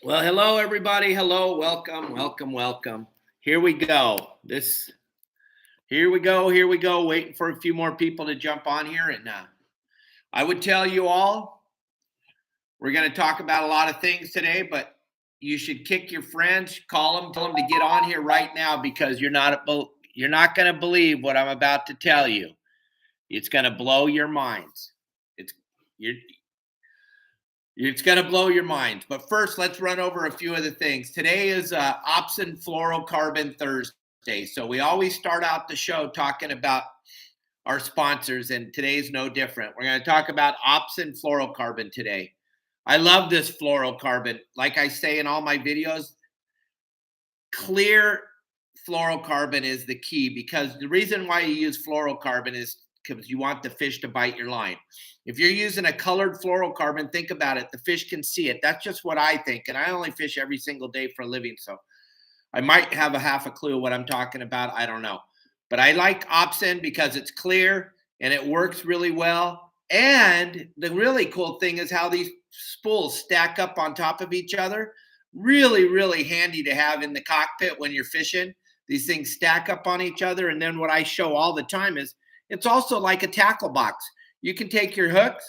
Well, hello everybody. Hello, welcome, welcome, welcome. Here we go. Here we go. Waiting for a few more people to jump on here, and I would tell you all we're going to talk about a lot of things today, but you should kick your friends, call them, tell them to get on here right now because you're not going to believe what I'm about to tell you. It's going to blow your minds. It's you're It's going to blow your mind. But first, let's run over a few of the things. Today is Opsin Fluorocarbon Thursday. So we always start out the show talking about our sponsors, and today's no different. We're going to talk about Opsin Fluorocarbon today. I love this fluorocarbon. Like I say in all my videos, clear fluorocarbon is the key, because the reason why you use fluorocarbon is because you want the fish to bite your line. If you're using a colored fluorocarbon, think about it. The fish can see it. That's just what I think. And I only fish every single day for a living. So I might have a half a clue what I'm talking about. I don't know. But I like Opsin because it's clear and it works really well. And the really cool thing is how these spools stack up on top of each other. Really, really handy to have in the cockpit when you're fishing. These things stack up on each other. And then what I show all the time is it's also like a tackle box. You can take your hooks,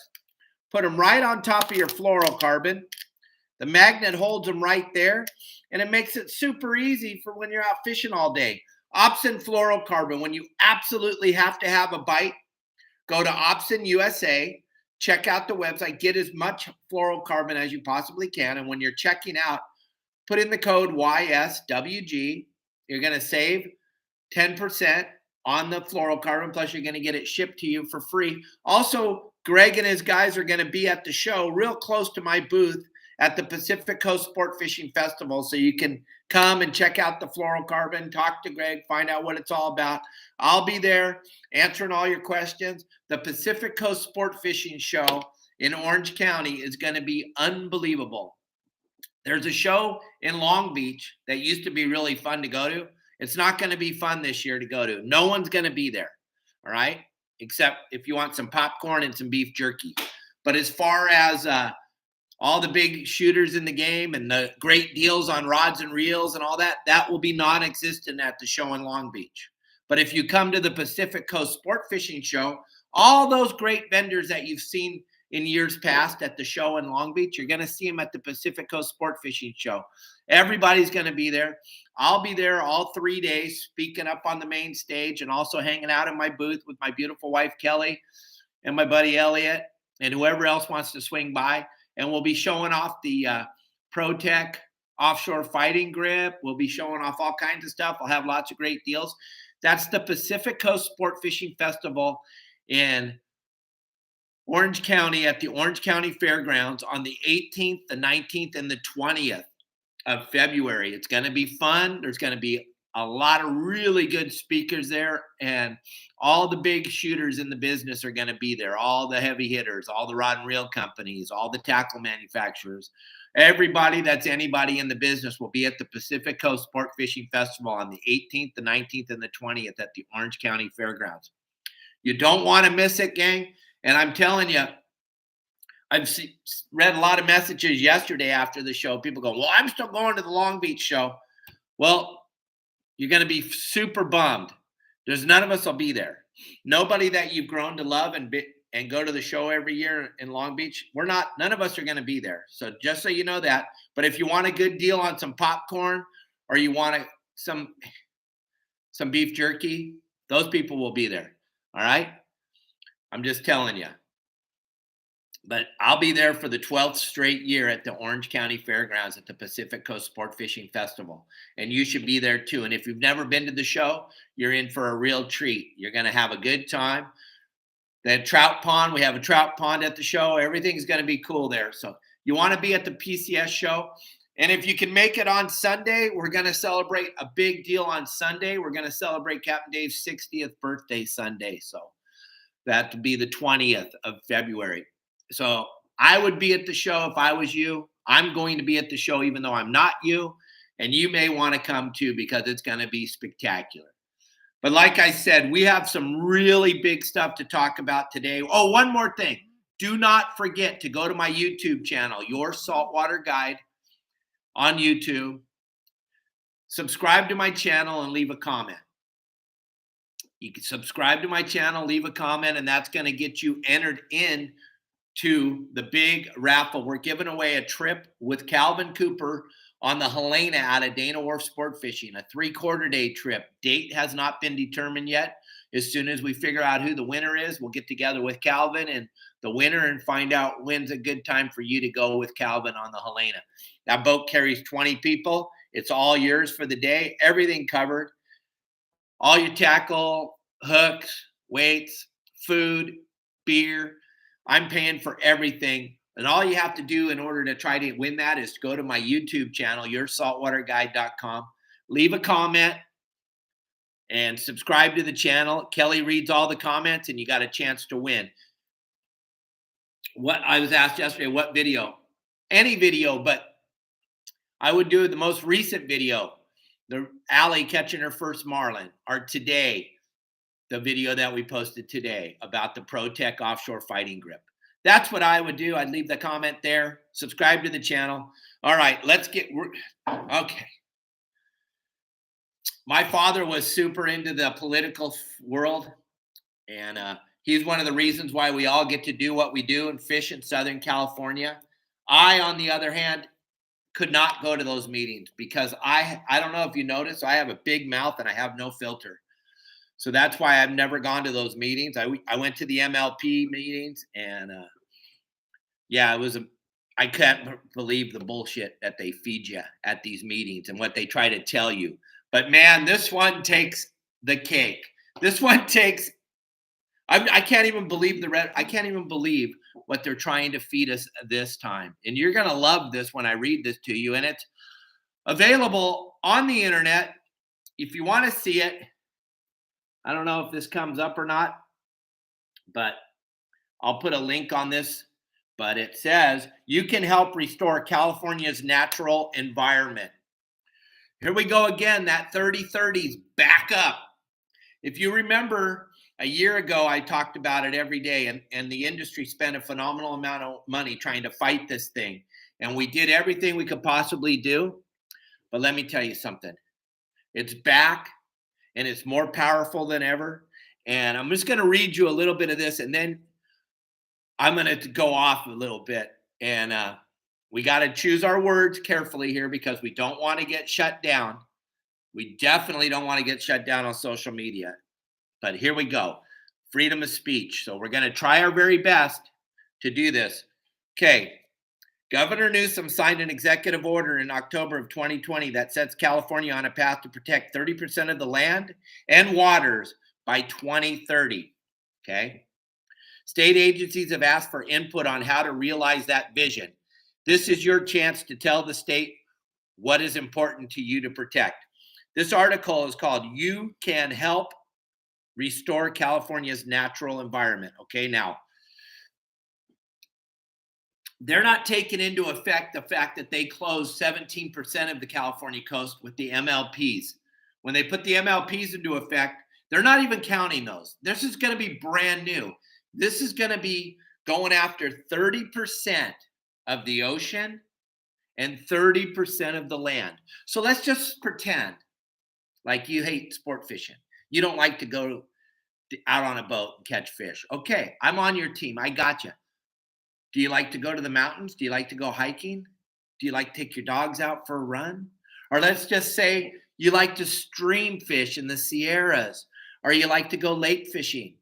put them right on top of your fluorocarbon. The magnet holds them right there, and it makes it super easy for when you're out fishing all day. Opsin Fluorocarbon, when you absolutely have to have a bite, go to Opsin USA, check out the website, get as much fluorocarbon as you possibly can, and when you're checking out, put in the code YSWG. You're going to save 10% on the fluorocarbon, plus you're going to get it shipped to you for free. Also, Greg and his guys are going to be at the show real close to my booth at the Pacific Coast Sport Fishing Festival, so you can come and check out the fluorocarbon, talk to Greg, find out what it's all about. I'll be there answering all your questions. The Pacific Coast Sport Fishing Show in Orange County is going to be unbelievable. There's a show in Long Beach that used to be really fun to go to. It's not going to be fun this year to go to. No one's going to be there, all right, except if you want some popcorn and some beef jerky. But as far as all the big shooters in the game and the great deals on rods and reels and all that, that will be non-existent at the show in Long Beach. But if you come to the Pacific Coast Sport Fishing Show, all those great vendors that you've seen in years past at the show in Long Beach, you're going to see them at the Pacific Coast Sport Fishing Show. Everybody's going to be there. I'll be there all 3 days, speaking up on the main stage and also hanging out in my booth with my beautiful wife, Kelly, and my buddy, Elliot, and whoever else wants to swing by. And we'll be showing off the ProTech offshore fighting grip. We'll be showing off all kinds of stuff. I'll have lots of great deals. That's the Pacific Coast Sport Fishing Festival in Orange County at the Orange County Fairgrounds on the 18th, the 19th, and the 20th of February. It's going to be fun. There's going to be a lot of really good speakers there, and all the big shooters in the business are going to be there. All the heavy hitters, all the rod and reel companies, all the tackle manufacturers, everybody that's anybody in the business will be at the Pacific Coast Sport Fishing Festival on the 18th, the 19th, and the 20th at the Orange County Fairgrounds. You don't want to miss it, gang. And I'm telling you, I've read a lot of messages yesterday after the show. People go, well, I'm still going to the Long Beach show. Well, you're going to be super bummed. There's none of us will be there. Nobody that you've grown to love and go to the show every year in Long Beach, none of us are going to be there. So just so you know that. But if you want a good deal on some popcorn or you want some beef jerky, those people will be there. All right? I'm just telling you. But I'll be there for the 12th straight year at the Orange County Fairgrounds at the Pacific Coast Sport Fishing Festival. And you should be there too. And if you've never been to the show, you're in for a real treat. You're going to have a good time. The trout pond, we have a trout pond at the show. Everything's going to be cool there. So you want to be at the PCS show. And if you can make it on Sunday, we're going to celebrate a big deal on Sunday. We're going to celebrate Captain Dave's 60th birthday Sunday. So that would be the 20th of February. So I would be at the show if I was you. I'm going to be at the show even though I'm not you. And you may want to come too because it's going to be spectacular. But like I said, we have some really big stuff to talk about today. Oh, one more thing. Do not forget to go to my YouTube channel, Your Saltwater Guide. on YouTube. Subscribe to my channel and leave a comment. You can subscribe to my channel, leave a comment, and that's going to get you entered in to the big raffle. We're giving away a trip with Calvin Cooper on the Helena out of Dana Wharf Sport Fishing, a 3/4 day trip. Date has not been determined yet. As soon as we figure out who the winner is, we'll get together with Calvin and the winner and find out when's a good time for you to go with Calvin on the Helena. That boat carries 20 people. It's all yours for the day. Everything covered. All your tackle, hooks, weights, food, beer. I'm paying for everything. And all you have to do in order to try to win that is to go to my YouTube channel, yoursaltwaterguide.com, leave a comment, and subscribe to the channel. Kelly reads all the comments, and you got a chance to win. What I was asked yesterday, what video? Any video, but I would do the most recent video, the Allie catching her first marlin, or today, the video that we posted today about the ProTech offshore fighting grip. That's what I would do. I'd leave the comment there. Subscribe to the channel. All right, let's get okay. My father was super into the political world, and he's one of the reasons why we all get to do what we do and fish in Southern California. I, on the other hand, could not go to those meetings because I don't know if you notice, I have a big mouth and I have no filter. So that's why I've never gone to those meetings. I went to the MLP meetings, and yeah, I can't believe the bullshit that they feed you at these meetings and what they try to tell you. But man, this one takes the cake. This one takes, I can't even believe I can't even believe what they're trying to feed us this time. And you're going to love this when I read this to you. And it's available on the internet. If you want to see it, I don't know if this comes up or not, but I'll put a link on this. But it says, you can help restore California's natural environment. Here we go again, that 30-30's back up. If you remember, a year ago, I talked about it every day, and the industry spent a phenomenal amount of money trying to fight this thing. And we did everything we could possibly do. But let me tell you something. It's back, and it's more powerful than ever. And I'm just going to read you a little bit of this, and then I'm going to go off a little bit. And we got to choose our words carefully here because we don't want to get shut down. We definitely don't want to get shut down on social media. But here we go. Freedom of speech. So we're going to try our very best to do this. Okay. Governor Newsom signed an executive order in October of 2020 that sets California on a path to protect 30% of the land and waters by 2030. Okay. State agencies have asked for input on how to realize that vision. This is your chance to tell the state what is important to you to protect. This article is called You Can Help Restore California's Natural Environment. Okay, now, they're not taking into effect the fact that they closed 17% of the California coast with the MLPs. When they put the MLPs into effect, they're not even counting those. This is going to be brand new. This is going to be going after 30% of the ocean and 30% of the land. So let's just pretend like you hate sport fishing. You don't like to go out on a boat and catch fish. Okay, I'm on your team. I got you. Do you like to go to the mountains? Do you like to go hiking? Do you like to take your dogs out for a run? Or let's just say you like to stream fish in the Sierras, or you like to go lake fishing.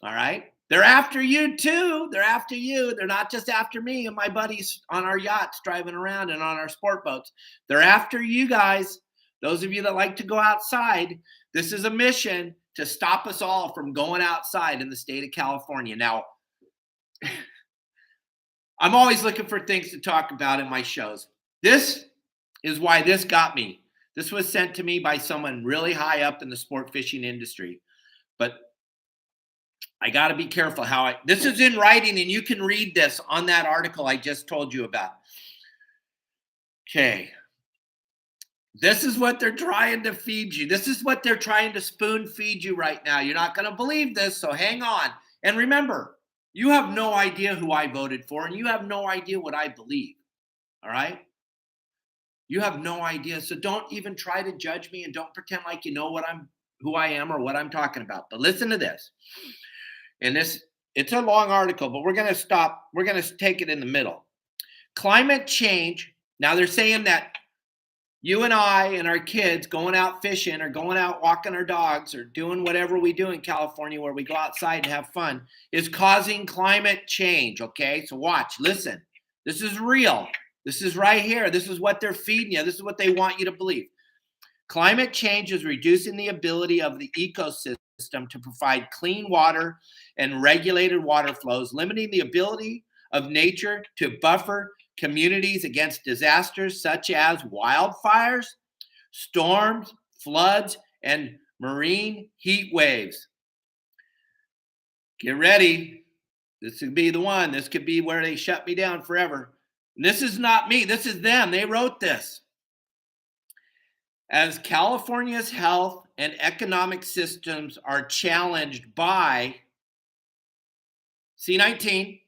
All right? They're after you too. They're after you. They're not just after me and my buddies on our yachts driving around and on our sport boats. They're after you guys. Those of you that like to go outside, this is a mission to stop us all from going outside in the state of California. Now, I'm always looking for things to talk about in my shows. This is why this got me. This was sent to me by someone really high up in the sport fishing industry. But I got to be careful how this is in writing, and you can read this on that article I just told you about. Okay. This is what they're trying to feed you. This is what they're trying to spoon feed you right now. You're not going to believe this, so hang on. And remember, you have no idea who I voted for, and you have no idea what I believe. All right? You have no idea. So don't even try to judge me and don't pretend like you know who I am or what I'm talking about. But listen to this. And it's a long article, but we're going to stop. We're going to take it in the middle. Climate change. Now they're saying that you and I and our kids going out fishing or going out walking our dogs or doing whatever we do in California where we go outside and have fun is causing climate change. Okay, so watch, listen. This is real. This is right here. This is what they're feeding you. This is what they want you to believe. Climate change is reducing the ability of the ecosystem to provide clean water and regulated water flows, limiting the ability of nature to buffer communities against disasters such as wildfires, storms, floods, and marine heat waves. Get ready. This could be the one. This could be where they shut me down forever. And this is not me. This is them. They wrote this. As California's health and economic systems are challenged by C19,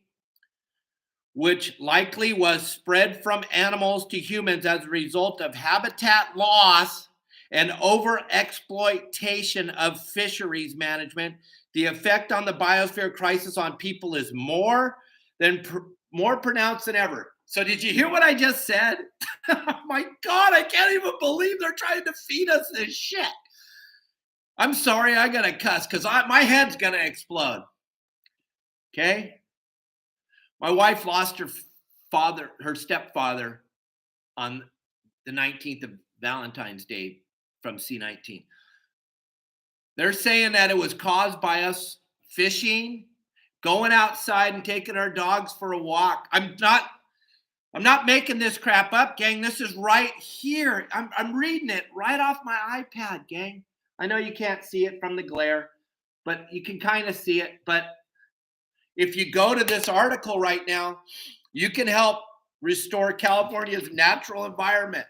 which likely was spread from animals to humans as a result of habitat loss and overexploitation of fisheries management, the effect on the biosphere crisis on people is more pronounced than ever. So did you hear what I just said? Oh my God, I can't even believe they're trying to feed us this shit. I'm sorry, I gotta cuss because my head's gonna explode. Okay? My wife lost her stepfather on the 19th of Valentine's Day from C19. They're saying that it was caused by us fishing, going outside and taking our dogs for a walk. I'm not making this crap up, gang. This is right here. I'm reading it right off my iPad, gang. I know you can't see it from the glare, but you can kind of see it. But if you go to this article right now, you can help restore California's natural environment.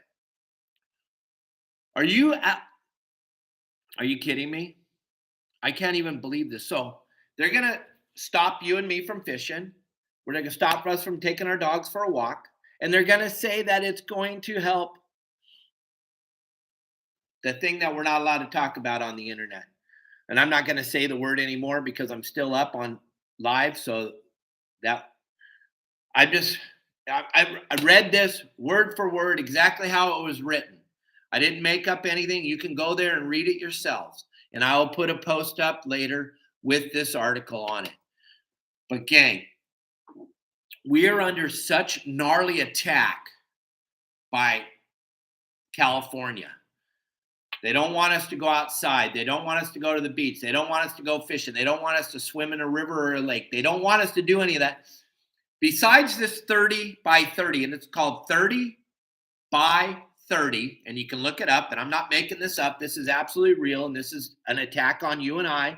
Are you kidding me? I can't even believe this. So they're going to stop you and me from fishing. We're going to stop us from taking our dogs for a walk. And they're going to say that it's going to help the thing that we're not allowed to talk about on the internet. And I'm not going to say the word anymore because I'm still up on live. So that I read this word for word, exactly how it was written. I didn't make up anything. You can go there and read it yourselves. And I will put a post up later with this article on it. But gang, we are under such gnarly attack by California. They don't want us to go outside. They don't want us to go to the beach. They don't want us to go fishing. They don't want us to swim in a river or a lake. They don't want us to do any of that. Besides this 30 by 30, and it's called 30 by 30, and you can look it up, and I'm not making this up. This is absolutely real, and this is an attack on you and I.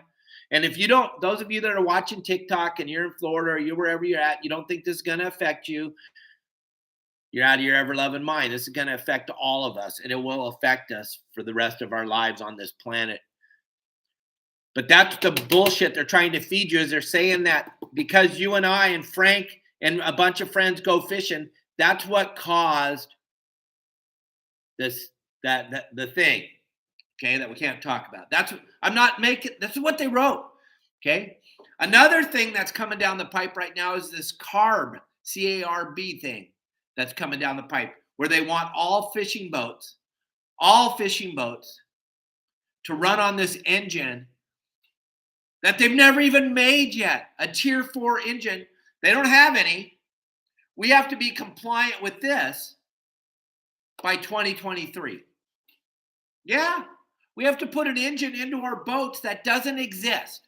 And if you don't, those of you that are watching TikTok and you're in Florida or you're wherever you're at, you don't think this is going to affect you, you're out of your ever-loving mind. This is going to affect all of us, and it will affect us for the rest of our lives on this planet. But that's the bullshit they're trying to feed you, is they're saying that because you and I and Frank and a bunch of friends go fishing, that's what caused the thing, okay, that we can't talk about. This is what they wrote, okay? Another thing that's coming down the pipe right now is this CARB, C-A-R-B thing that's coming down the pipe, where they want all fishing boats to run on this engine that they've never even made yet, a Tier 4 engine. They don't have any. We have to be compliant with this by 2023. Yeah, we have to put an engine into our boats that doesn't exist,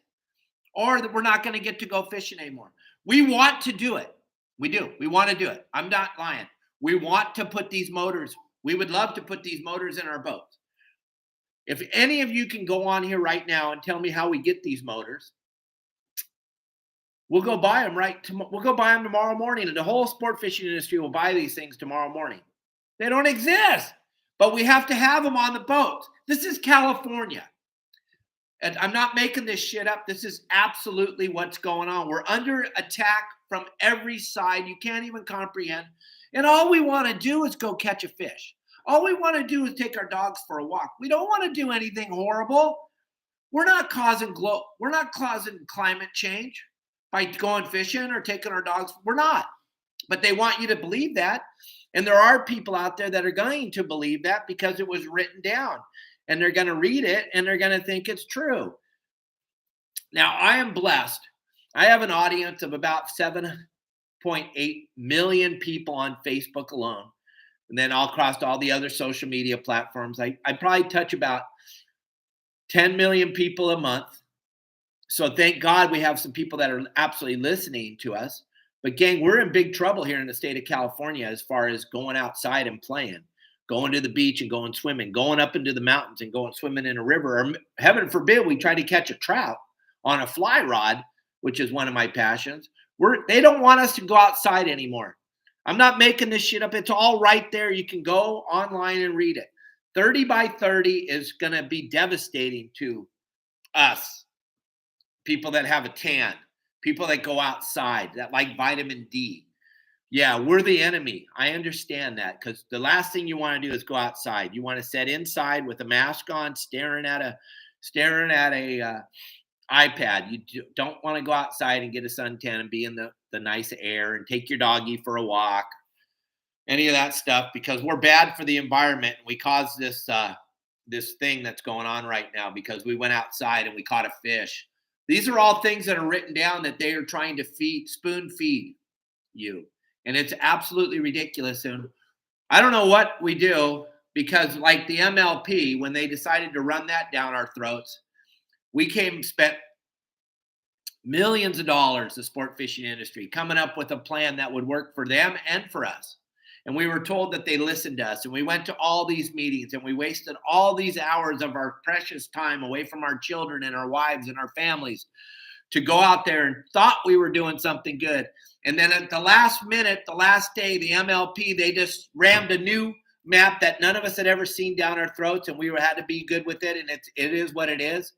or that we're not going to get to go fishing anymore. We want to do it. We do. We want to do it. I'm not lying. We want to put these motors. We would love to put these motors in our boats. If any of you can go on here right now and tell me how we get these motors, we'll go buy them we'll go buy them tomorrow morning, and the whole sport fishing industry will buy these things tomorrow morning. They don't exist, but we have to have them on the boats. This is California. And I'm not making this shit up. This is absolutely what's going on. We're under attack from every side. You can't even comprehend. And all we want to do is go catch a fish. All we want to do is take our dogs for a walk. We don't want to do anything horrible. We're not causing climate change by going fishing or taking our dogs. We're not. But they want you to believe that. And there are people out there that are going to believe that because it was written down. And they're going to read it and they're going to think it's true. Now, I am blessed. I have an audience of about 7.8 million people on Facebook alone. And then all across all the other social media platforms. I probably touch about 10 million people a month. So thank God we have some people that are absolutely listening to us. But gang, we're in big trouble here in the state of California as far as going outside and playing, going to the beach and going swimming, going up into the mountains and going swimming in a river. Or heaven forbid, we try to catch a trout on a fly rod, which is one of my passions. They don't want us to go outside anymore. I'm not making this shit up. It's all right there. You can go online and read it. 30 by 30 is going to be devastating to us, people that have a tan, people that go outside, that like vitamin D. Yeah, we're the enemy. I understand that because the last thing you want to do is go outside. You want to sit inside with a mask on, staring at a iPad. You don't want to go outside and get a suntan and be in the nice air and take your doggy for a walk, any of that stuff, because we're bad for the environment. We caused this thing that's going on right now because we went outside and we caught a fish. These are all things that are written down that they are trying to spoon feed you. And it's absolutely ridiculous. And I don't know what we do because like the MLP, when they decided to run that down our throats, we spent millions of dollars, the sport fishing industry, coming up with a plan that would work for them and for us. And we were told that they listened to us. And we went to all these meetings and we wasted all these hours of our precious time away from our children and our wives and our families to go out there and thought we were doing something good. And then at the last minute, the last day, the MLP, they just rammed a new map that none of us had ever seen down our throats. And we had to be good with it. And it is what it is.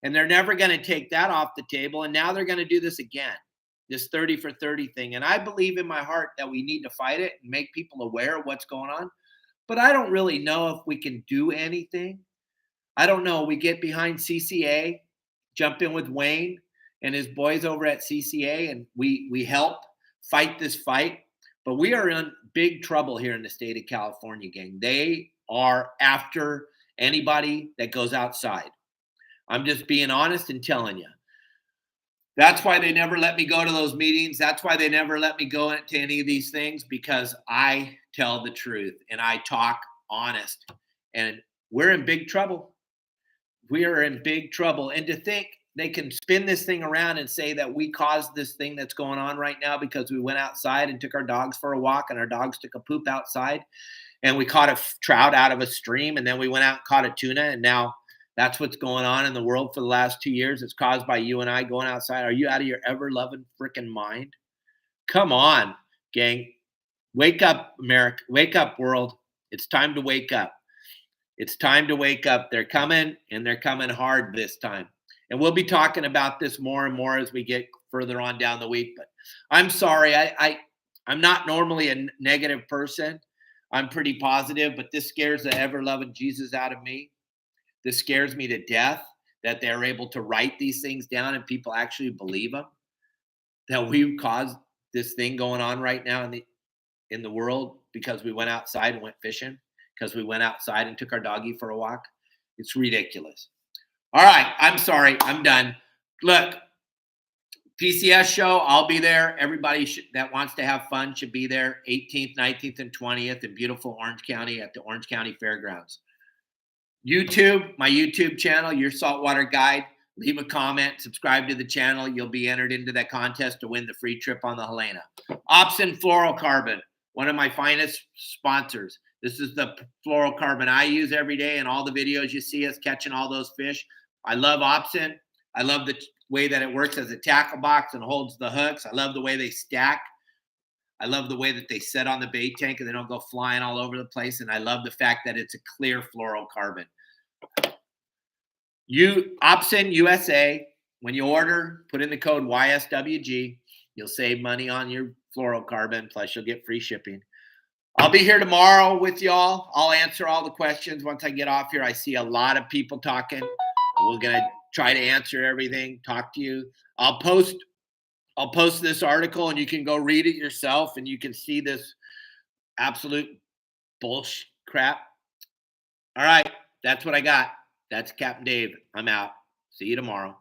And they're never going to take that off the table. And now they're going to do this again, this 30 for 30 thing. And I believe in my heart that we need to fight it and make people aware of what's going on. But I don't really know if we can do anything. I don't know. We get behind CCA, jump in with Wayne and his boys over at CCA, and we help fight this fight. But we are in big trouble here in the state of California, gang. They are after anybody that goes outside. I'm just being honest and telling you. That's why they never let me go to those meetings. That's why they never let me go into any of these things, because I tell the truth and I talk honest. And we're in big trouble. We are in big trouble. And to think they can spin this thing around and say that we caused this thing that's going on right now because we went outside and took our dogs for a walk and our dogs took a poop outside and we caught a trout out of a stream and then we went out and caught a tuna, and now that's what's going on in the world for the last 2 years. It's caused by you and I going outside. Are you out of your ever-loving freaking mind? Come on, gang. Wake up, America. Wake up, world. It's time to wake up. It's time to wake up. They're coming, and they're coming hard this time. And we'll be talking about this more and more as we get further on down the week. But I'm sorry. I'm not normally a negative person. I'm pretty positive, but this scares the ever-loving Jesus out of me. This scares me to death that they're able to write these things down and people actually believe them, that we've caused this thing going on right now in the world because we went outside and went fishing, because we went outside and took our doggy for a walk. It's ridiculous. All right. I'm sorry. I'm done. Look, PCS show, I'll be there. Everybody that wants to have fun should be there 18th, 19th, and 20th in beautiful Orange County at the Orange County Fairgrounds. YouTube, my YouTube channel, Your Saltwater Guide. Leave a comment, subscribe to the channel. You'll be entered into that contest to win the free trip on the Helena. Opsin Fluorocarbon, one of my finest sponsors. This is the fluorocarbon I use every day, and all the videos you see us catching all those fish. I love Opsin. I love the way that it works as a tackle box and holds the hooks. I love the way they stack. I love the way that they set on the bait tank and they don't go flying all over the place. And I love the fact that it's a clear fluorocarbon. Opsin USA, when you order, put in the code YSWG. You'll save money on your fluorocarbon, plus you'll get free shipping. I'll be here tomorrow with y'all. I'll answer all the questions once I get off here. I see a lot of people talking. We're gonna try to answer everything, talk to you. I'll post this article and you can go read it yourself and you can see this absolute bullshit crap. All right, that's what I got. That's Captain Dave. I'm out. See you tomorrow.